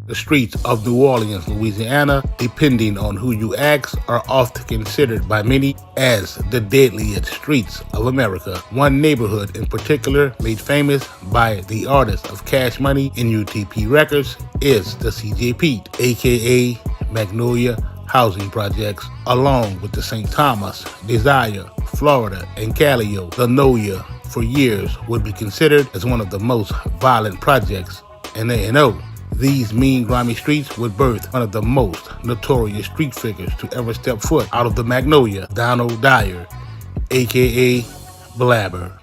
The streets of New Orleans, Louisiana, depending on who you ask, are often considered by many as the deadliest streets of America. One neighborhood in particular, made famous by the artist of Cash Money and UTP Records, is the CJ Pete, aka Magnolia housing projects, along with the St. Thomas, Desire, Florida, and Calo. The Magnolia for years would be considered as one of the most violent projects in A&O. These mean, grimy streets would birth one of the most notorious street figures to ever step foot out of the Magnolia, Donald Dyer, aka Blabber.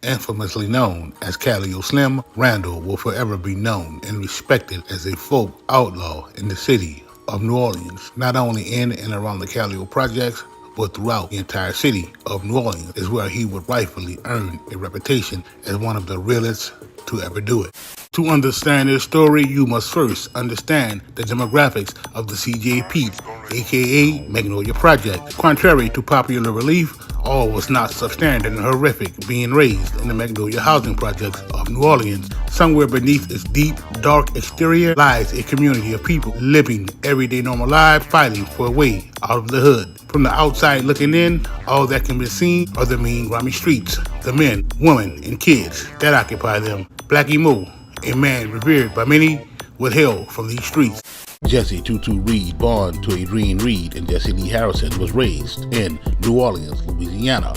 Infamously known as Calo Slim, Randall will forever be known and respected as a folk outlaw in the city of New Orleans. Not only in and around the Calo projects, but throughout the entire city of New Orleans is where he would rightfully earn a reputation as one of the realest to ever do it. To understand this story, you must first understand the demographics of the CJ Pete, aka Magnolia Project. Contrary to popular belief, all was not substandard and horrific being raised in the Magnolia housing projects of New Orleans. Somewhere beneath its deep, dark exterior lies a community of people living everyday normal lives, fighting for a way out of the hood. From the outside looking in, all that can be seen are the mean, grimy streets, the men, women, and kids that occupy them. Blackie Moe, a man revered by many, would hail from these streets. Jesse Tutu Reed, born to Adrienne Reed and Jesse Lee Harrison, was raised in New Orleans, Louisiana.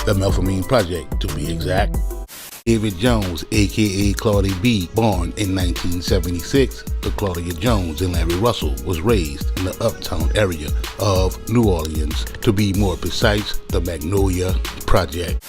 The Melpomene Project, to be exact. David Jones, aka Claudie B, born in 1976 to Claudia Jones and Larry Russell, was raised in the Uptown area of New Orleans. To be more precise, the Magnolia Project.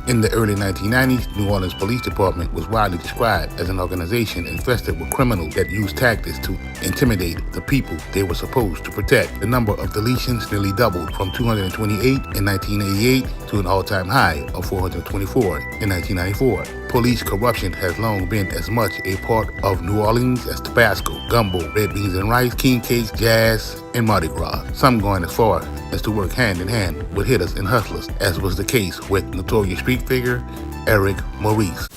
In the early 1990s, New Orleans Police Department was widely described as an organization infested with criminals that used tactics to intimidate the people they were supposed to protect. The number of deletions nearly doubled from 228 in 1988 to an all-time high of 424 in 1994. Police corruption has long been as much a part of New Orleans as Tabasco, gumbo, red beans and rice, king cakes, jazz, and Mardi Gras. Some going as far as to work hand in hand with hitters and hustlers, as was the case with notorious street figure Eric Maurice.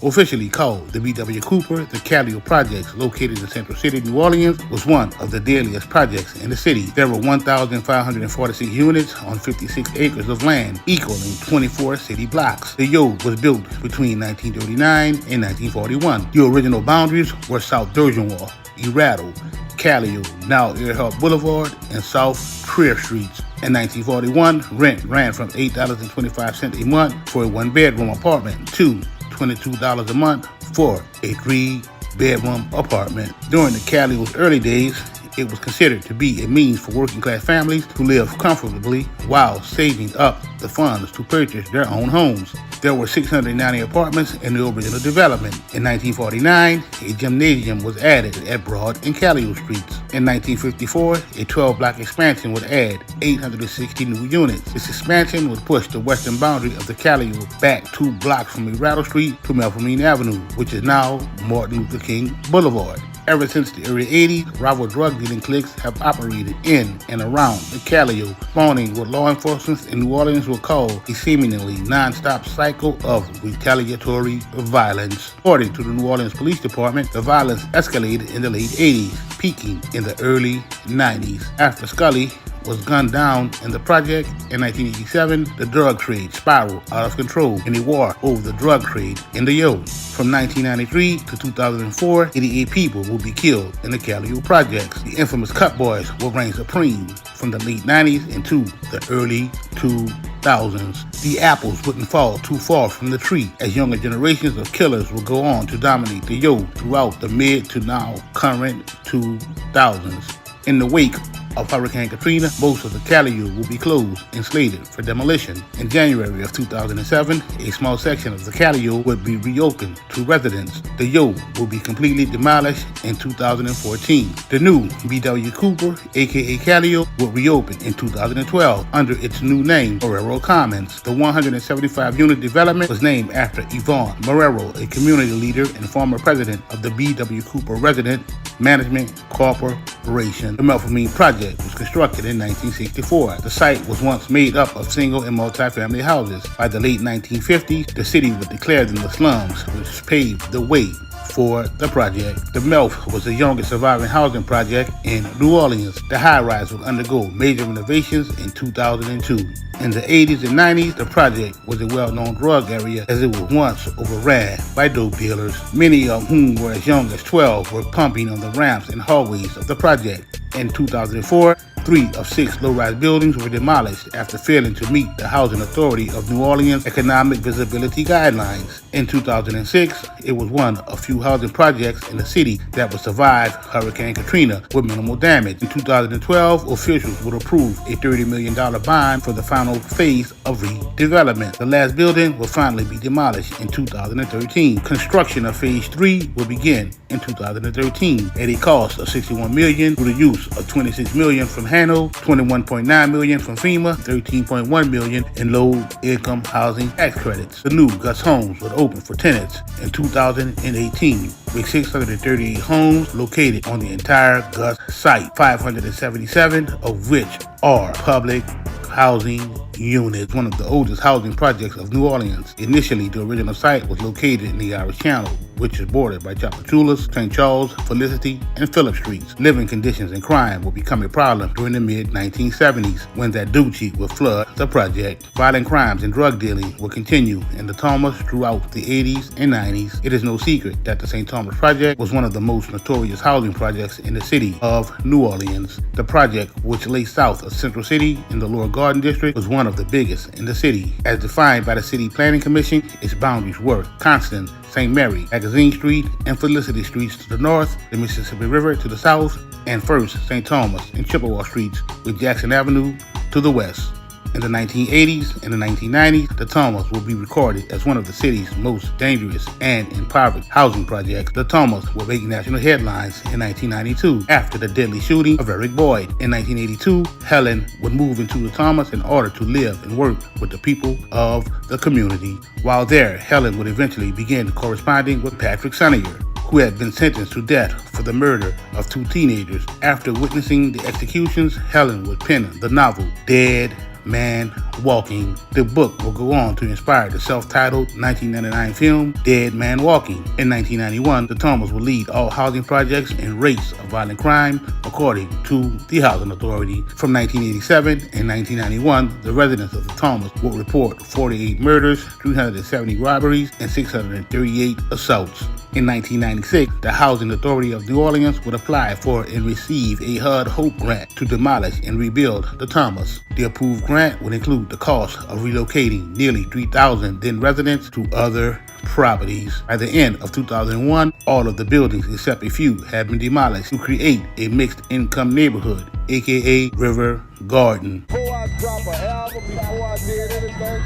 Officially called the B.W. Cooper, the Calo Projects, located in Central City, New Orleans, was one of the deadliest projects in the city. There were 1,546 units on 56 acres of land, equaling 24 city blocks. The Yo was built between 1939 and 1941. The original boundaries were South Durgeois, Erato, Calo, now Earhart Boulevard, and South Trier Streets. In 1941, rent ran from $8.25 a month for a one-bedroom apartment to $22 a month for a 3-bedroom apartment. During the Calo's early days, it was considered to be a means for working-class families to live comfortably while saving up the funds to purchase their own homes. There were 690 apartments in the original development. In 1949, a gymnasium was added at Broad and Calo Streets. In 1954, a 12-block expansion would add 860 new units. This expansion would push the western boundary of the Calo back 2 blocks from Erato Street to Melpomene Avenue, which is now Martin Luther King Boulevard. Ever since the early 80s, rival drug dealing cliques have operated in and around the Calo, spawning what law enforcement in New Orleans will call a seemingly non-stop cycle of retaliatory violence. According to the New Orleans Police Department, the violence escalated in the late 80s, peaking in the early 90s. After Scully was gunned down in the project in 1987, the drug trade spiraled out of control in a war over the drug trade in the Yo. From 1993 to 2004, 88 people will be killed in the Calo projects. The infamous Cut Boys will reign supreme from the late 90s into the early 2000s. The apples wouldn't fall too far from the tree, as younger generations of killers will go on to dominate the Yo throughout the mid to now current 2000s. In the wake of Hurricane Katrina, most of the Calo will be closed and slated for demolition. In January of 2007, a small section of the Calo would be reopened to residents. The Yo will be completely demolished in 2014. The new B.W. Cooper, aka Calo, will reopen in 2012 under its new name, Marrero Commons. The 175-unit development was named after Yvonne Marrero, a community leader and former president of the B.W. Cooper Resident Management Corporation. The Melpomene Project was constructed in 1964. The site was once made up of single and multi-family houses. By the late 1950s, the city would declare them the slums, which paved the way for the project. The MILF was the youngest surviving housing project in New Orleans. The high-rise would undergo major renovations in 2002. In the 80s and 90s, the project was a well-known drug area as it was once overran by dope dealers, many of whom were as young as 12, were pumping on the ramps and hallways of the project. In 2004, 3 of 6 low-rise buildings were demolished after failing to meet the Housing Authority of New Orleans economic visibility guidelines. In 2006, it was one of few housing projects in the city that would survive Hurricane Katrina with minimal damage. In 2012, officials would approve a $30 million bond for the final phase of redevelopment. The last building will finally be demolished in 2013. Construction of Phase 3 will begin in 2013 at a cost of $61 million through the use of $26 million from HANO, $21.9 million from FEMA, $13.1 million in low-income housing tax credits. The new Gus Homes would open for tenants in 2018 with 638 homes located on the entire Gus site, 577 of which are public housing units, one of the oldest housing projects of New Orleans. Initially, the original site was located in the Irish Channel, which is bordered by Chapatulas, St. Charles, Felicity, and Phillip Streets. Living conditions and crime would become a problem during the mid-1970s when that Doochie would flood the project. Violent crimes and drug dealing would continue in the Thomas throughout the 80s and 90s. It is no secret that the St. Thomas Project was one of the most notorious housing projects in the city of New Orleans. The project, which lay south of Central City in the Lower Garden District, was one of the biggest in the city. As defined by the City Planning Commission, its boundaries were Constant, St. Mary, Magazine Street, and Felicity Streets to the north, the Mississippi River to the south, and First, St. Thomas, and Chippewa Streets with Jackson Avenue to the west. In the 1980s and the 1990s, the Thomas will be recorded as one of the city's most dangerous and impoverished housing projects. The Thomas will make national headlines in 1992 after the deadly shooting of Eric Boyd. In 1982, Helen would move into the Thomas in order to live and work with the people of the community. While there, Helen would eventually begin corresponding with Patrick Sonnier, who had been sentenced to death for the murder of 2 teenagers. After witnessing the executions, Helen would pen the novel Dead Man Walking. The book will go on to inspire the self-titled 1999 film Dead Man Walking. In 1991, the Thomas will lead all housing projects and rates of violent crime, according to the Housing Authority. From 1987 and 1991, the residents of the Thomas will report 48 murders, 370 robberies, and 638 assaults. In 1996, the Housing Authority of New Orleans would apply for and receive a HUD HOPE grant to demolish and rebuild the Thomas. The approved grant would include the cost of relocating nearly 3,000 then residents to other properties. By the end of 2001, all of the buildings except a few had been demolished to create a mixed-income neighborhood, aka River Garden. Before I drop an album, before I did anything,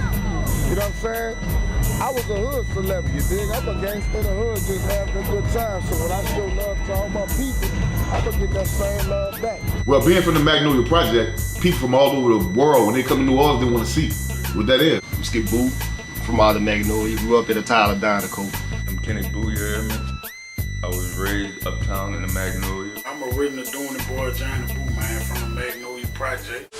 you know what I'm saying? I was a hood celebrity, you dig? I'm a gangster in the hood just having a good time. So when I show love to all my people, I'm gonna get that same love back. Well, being from the Magnolia Project, people from all over the world, when they come to New Orleans, they want to see what that is. I'm Skip Boo from all the Magnolia. Grew up in the Tyler Dynaco. I'm Kenny Boo, you hear me? I was raised uptown in the Magnolia. I'm original doing the boy Johnny Boo, man, from the Magnolia Project.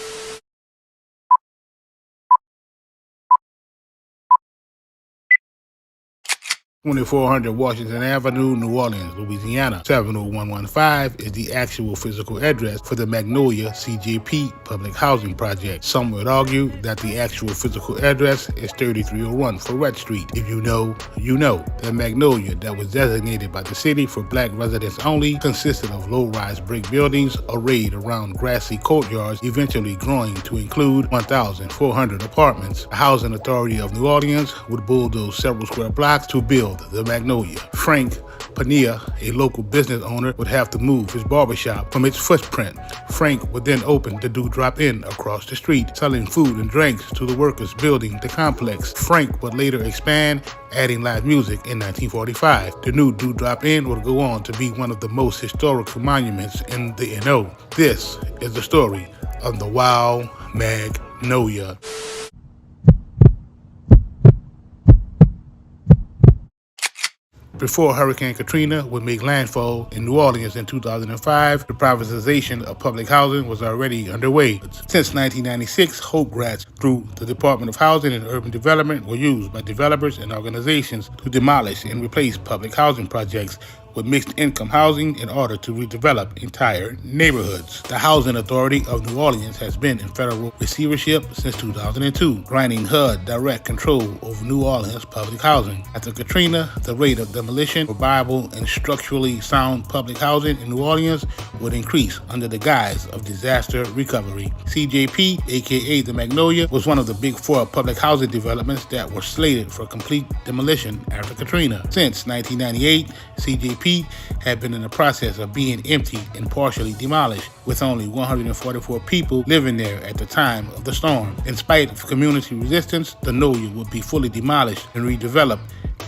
2400 Washington Avenue, New Orleans, Louisiana. 70115 is the actual physical address for the Magnolia CJP Public Housing Project. Some would argue that the actual physical address is 3301 Ferret Street. If you know, you know. The Magnolia that was designated by the city for black residents only consisted of low-rise brick buildings arrayed around grassy courtyards, eventually growing to include 1,400 apartments. The Housing Authority of New Orleans would bulldoze several square blocks to build the Magnolia. Frank Pania, a local business owner, would have to move his barbershop from its footprint. Frank would then open the Dewdrop Inn across the street, selling food and drinks to the workers building the complex. Frank would later expand, adding live music in 1945. The new Dewdrop Inn would go on to be one of the most historical monuments in the NO. This is the story of the Wild Magnolia. Before Hurricane Katrina would make landfall in New Orleans in 2005, the privatization of public housing was already underway. Since 1996, HOPE grants through the Department of Housing and Urban Development were used by developers and organizations to demolish and replace public housing projects with mixed-income housing in order to redevelop entire neighborhoods. The Housing Authority of New Orleans has been in federal receivership since 2002, granting HUD direct control over New Orleans public housing. After Katrina, the rate of demolition for viable and structurally sound public housing in New Orleans would increase under the guise of disaster recovery. CJP, aka the Magnolia, was one of the big four public housing developments that were slated for complete demolition after Katrina. Since 1998, CJP had been in the process of being emptied and partially demolished, with only 144 people living there at the time of the storm. In spite of community resistance, the Magnolia would be fully demolished and redeveloped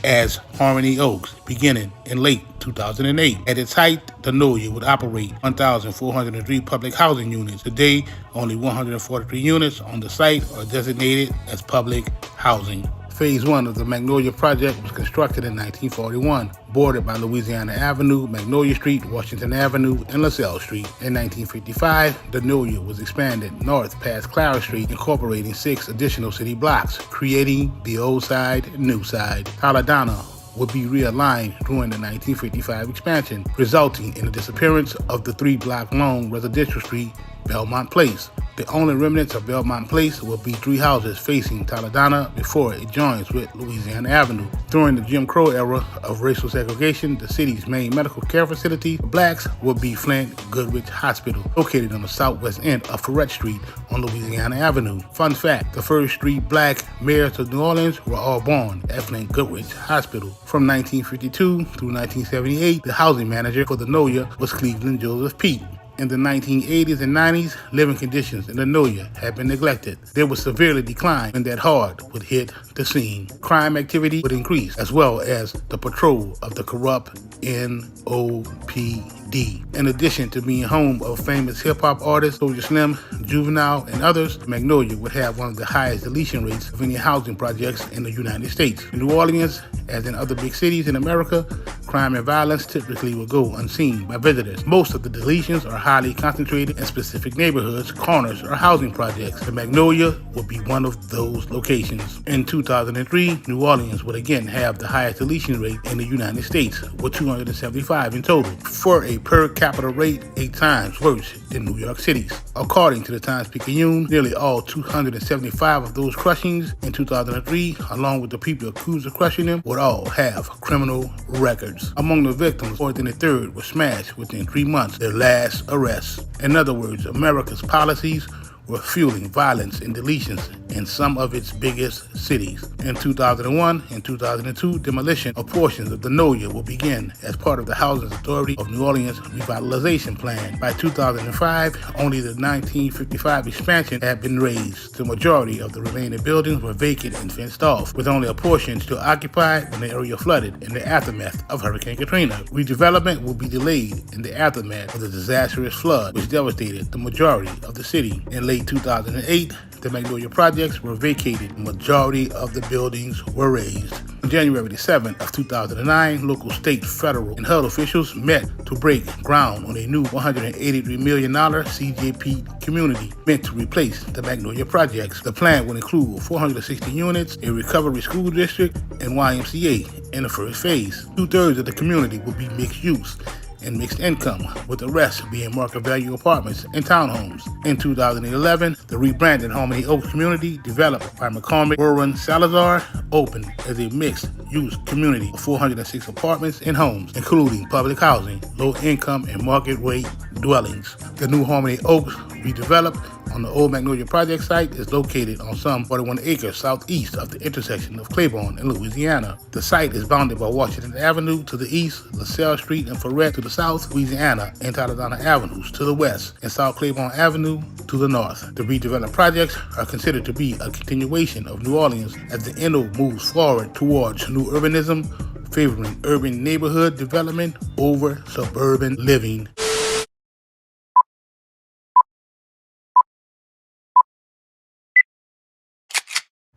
as Harmony Oaks, beginning in late 2008. At its height, the Magnolia would operate 1,403 public housing units. Today, only 143 units on the site are designated as public housing. Phase 1 of the Magnolia project was constructed in 1941, bordered by Louisiana Avenue, Magnolia Street, Washington Avenue, and LaSalle Street. In 1955, the Magnolia was expanded north past Clara Street, incorporating 6 additional city blocks, creating the Old Side, New Side. Taladana would be realigned during the 1955 expansion, resulting in the disappearance of the 3-block-long residential street, Belmont Place. The only remnants of Belmont Place will be 3 houses facing Taladana before it joins with Louisiana Avenue. During the Jim Crow era of racial segregation, the city's main medical care facility for blacks will be Flint Goodrich Hospital, located on the southwest end of Ferret Street on Louisiana Avenue. Fun fact, the first 3 black mayors of New Orleans were all born at Flint Goodrich Hospital. From 1952 through 1978, the housing manager for the Magnolia was Cleveland Joseph Pete. In the 1980s and 90s, living conditions in the Magnolia had been neglected. They would severely decline when that hard would hit the scene. Crime activity would increase, as well as the patrol of the corrupt NOPD. In addition to being home of famous hip-hop artists, Soulja Slim, Juvenile, and others, Magnolia would have one of the highest deletion rates of any housing projects in the United States. In New Orleans, as in other big cities in America, crime and violence typically will go unseen by visitors. Most of the deletions are highly concentrated in specific neighborhoods, corners, or housing projects. The Magnolia would be one of those locations. In 2003, New Orleans would again have the highest deletion rate in the United States, with 275 in total, for a per capita rate 8 times worse than New York City's. According to the Times-Picayune, nearly all 275 of those crushings in 2003, along with the people accused of crushing them, would all have criminal records. Among the victims, more than a third were smashed within 3 months, their last arrests. In other words, America's policies were fueling violence and deletions in some of its biggest cities. In 2001 and 2002, demolition of portions of the Magnolia will begin as part of the Housing Authority of New Orleans revitalization plan. By 2005, only the 1955 expansion had been raised. The majority of the remaining buildings were vacant and fenced off, with only a portion still occupied when the area flooded in the aftermath of Hurricane Katrina. Redevelopment will be delayed in the aftermath of the disastrous flood, which devastated the majority of the city. In late 2008, the Magnolia projects were vacated. The majority of the buildings were razed. On January 7th of 2009, local, state, federal, and HUD officials met to break ground on a new $183 million CJP community meant to replace the Magnolia projects. The plan would include 460 units, a recovery school district, and YMCA in the first phase. 2/3 of the community would be mixed use and mixed income, with the rest being market value apartments and townhomes. In 2011, the rebranded Harmony Oaks community, developed by McCormick Warren Salazar, opened as a mixed-use community of 406 apartments and homes, including public housing, low-income, and market-rate dwellings. The new Harmony Oaks, redeveloped on the old Magnolia project site, is located on some 41 acres southeast of the intersection of Claiborne and Louisiana. The site is bounded by Washington Avenue to the east, LaSalle Street and Ferret to the south, Louisiana and Taladana Avenues to the west, and South Claiborne Avenue to the north. The redeveloped projects are considered to be a continuation of New Orleans as the NO moves forward towards new urbanism, favoring urban neighborhood development over suburban living.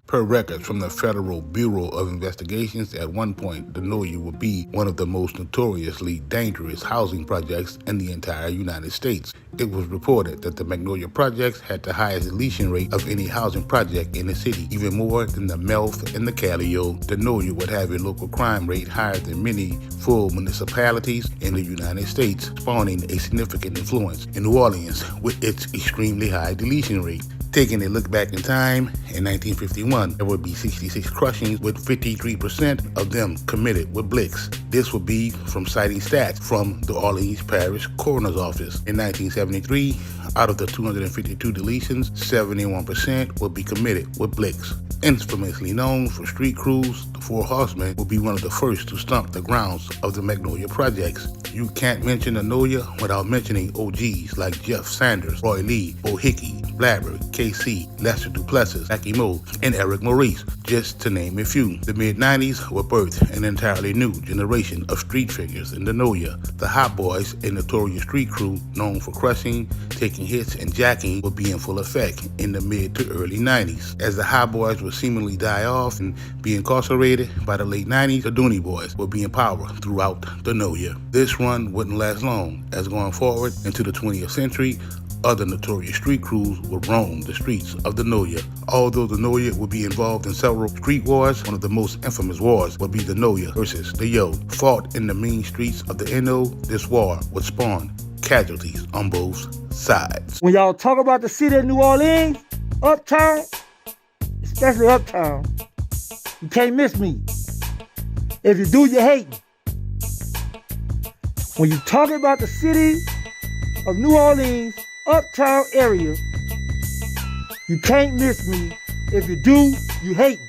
Per records from the Federal Bureau of Investigations, at one point, Magnolia would be one of the most notoriously dangerous housing projects in the entire United States. It was reported that the Magnolia projects had the highest deletion rate of any housing project in the city. Even more than the Melf and the Calo, Magnolia would have a local crime rate higher than many full municipalities in the United States, spawning a significant influence in New Orleans with its extremely high deletion rate. Taking a look back in time, in 1951, there would be 66 crushings, with 53% of them committed with blicks. This would be from citing stats from the Orleans Parish Coroner's Office. In 1973, out of the 252 deletions, 71% would be committed with blicks. Infamously known for street crews, the Four Horsemen will be one of the first to stomp the grounds of the Magnolia projects. You can't mention Magnolia without mentioning OGs like Jeff Sanders, Roy Lee, Bo Hickey, Blabber, KC, Lester Duplessis, Mackie Moe, and Eric Maurice, just to name a few. The mid-90s will birth an entirely new generation of street figures in Magnolia. The Hot Boys, a notorious street crew known for crushing, taking hits, and jacking, will be in full effect in the mid to early 90s. As the Hot Boys will seemingly die off and be incarcerated by the late 90s, the Dooney Boys will be in power throughout Magnolia. This run wouldn't last long, as going forward into the 20th century, other notorious street crews will roam the streets of Magnolia. Although Magnolia will be involved in several street wars, one of the most infamous wars will be Magnolia versus the Yo. Fought in the mean streets of the NO, this war would spawn casualties on both sides. When y'all talk about the city of New Orleans, Uptown, especially Uptown, you can't miss me. If you do, you hate me. When you talk about the city of New Orleans, Uptown area, you can't miss me. If you do, you hate me.